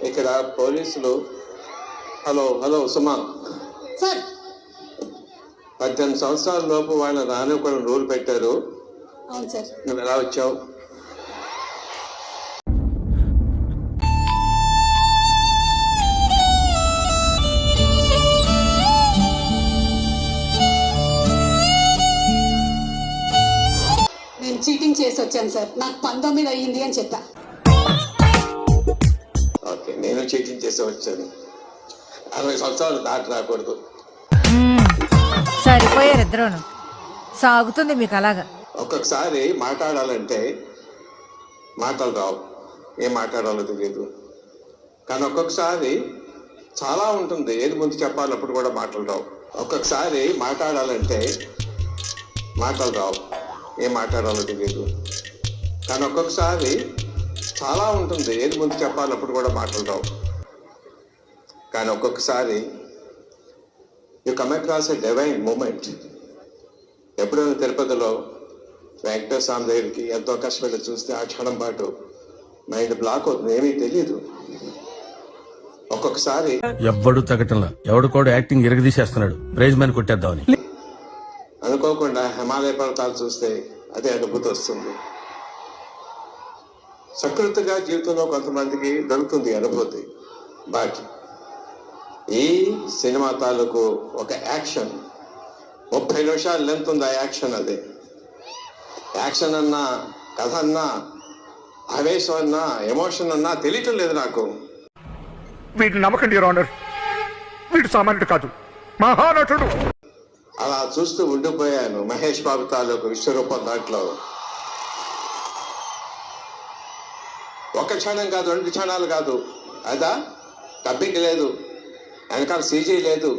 ఇక్కడ పోలీసులు hello hello సుమా sir 18 సంవత్సరాల లోపు వాళ్ళ నాన్న కూడా రూల్ పెట్టారు. అవును సార్. నువ్వు ఎలా వచ్చావు? నేను చీటింగ్ చేసి వచ్చాను సార్. నాకు 19 అయ్యింది అని చెప్పా. ఓకే, నేను చీటింగ్ చేసి వచ్చాను. 60 సంవత్సరాలు దాటి రాకూడదు. సరిపోయారు ఇద్దరును. సాగుతుంది మీకు అలాగా. ఒక్కొక్కసారి మాట్లాడాలంటే మాటలు రావు, ఏం మాట్లాడాలో తెలియదు. కానీ ఒక్కొక్కసారి చాలా ఉంటుంది, ఏది ముందు చెప్పాలప్పుడు కూడా మాటలు రావు. ఒక్కొక్కసారి మాట్లాడాలంటే మాటలు రావు, ఏం మాట్లాడాలో తెలియదు. కానీ ఒక్కొక్కసారి చాలా ఉంటుంది, ఏది ముందు చెప్పాలప్పుడు కూడా మాటలు రావు. కానీ ఒక్కొక్కసారి you come across a divine moment. ఎప్పుడైనా తిరుపతిలో వెంకటేశ్వర స్వామి దగ్గరికి ఎంతో కష్టపడి చూస్తే ఆ క్షణం పాటు మైండ్ బ్లాక్ అవుతుంది, ఏమీ తెలియదు. ఒక్కొక్కసారి ఎవడు తగ్గటంలా, ఎవడు కూడా యాక్టింగ్ ఇరగదీసేస్తున్నాడు, ప్రైజ్ మ్యాన్ కొట్టేద్దామని అనుకోకుండా హిమాలయ పర్వతాలు చూస్తే అదే అనుభూతి వస్తుంది. సకృతిగా జీవితంలో కొంతమందికి దొరుకుతుంది అనుభూతి. బట్ ఈ సినిమా తాలూకు ఒక యాక్షన్ 30 నిమిషాలు లెంత్ ఉంది. ఆ యాక్షన్ అదే యాక్షన్ అన్నా, కథ అన్నా, ఆవేశం అన్నా, ఎమోషన్ అన్నా తెలియటం లేదు నాకు. వీటిని నమ్మకండి యువర్ ఆనర్, వీడు సామాన్యుడు కాదు, మహానటుడు. అలా చూస్తూ ఉండిపోయాను మహేష్ బాబు తాలూకు విశ్వరూపం. దాంట్లో ఒక క్షణం కాదు, 2 క్షణాలు కాదు. అదా డబ్బింగ్ లేదు, వెనకాల సీజీ లేదు,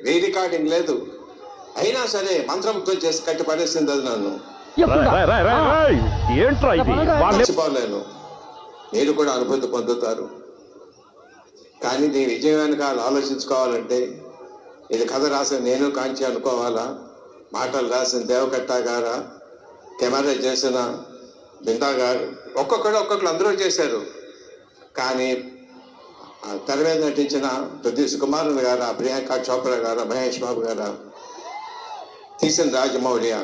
రీ రికార్డింగ్ లేదు. అయినా సరే మంత్రముగ్ధులు చేసి కట్టి పడేసింది అది నన్ను. మర్చిపోలేను. మీరు కూడా అనుభూతి పొందుతారు. కానీ దీని విజయం వెనకాల ఆలోచించుకోవాలంటే ఇది కథ రాసిన నేను కాంచి అనుకోవాలా, మాటలు రాసిన దేవకట్ట గారా, కెమెరా చేసిన బిందా గారు, ఒక్కొక్కరు అందరూ చేశారు. కానీ తెర మీద నటించిన ప్రదీప్ కుమారన్ గారా, ప్రియాంక చోప్రా గారా, మహేష్ బాబు గారా, తీసిన రాజమౌళియా.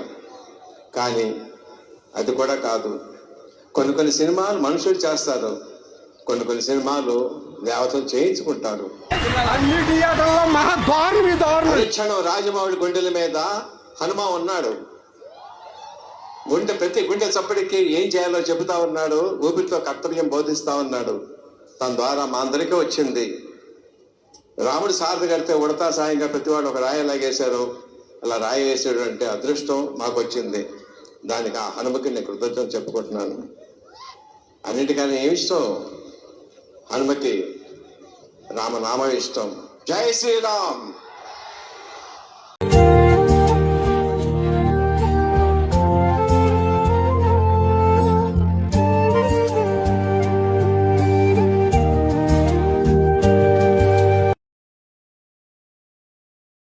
కానీ అది కూడా కాదు. కొన్ని సినిమాలు మనుషులు చేస్తారు, కొన్ని సినిమాలు దేవతలు చేయించుకుంటారు. క్షణం రాజమౌళి గుండెల మీద హనుమ ఉన్నాడు. ప్రతి గుండె చప్పటికి ఏం చేయాలో చెబుతా ఉన్నాడు, ఊపిరితో కర్తవ్యం బోధిస్తా ఉన్నాడు. తన ద్వారా మా అందరికీ వచ్చింది. రాముడు సారథి కడితే ఉడతా సాయంగా ప్రతివాడు ఒక రాయి లాగేశారు. అలా రాయి వేసాడు అంటే అదృష్టం మాకు వచ్చింది. దానికి ఆ హనుమకి నేను కృతజ్ఞత చెప్పుకుంటున్నాను. అన్నిటికన్నా ఏమి ఇష్టం హనుమకి? రామనామ ఇష్టం. జై శ్రీరామ్.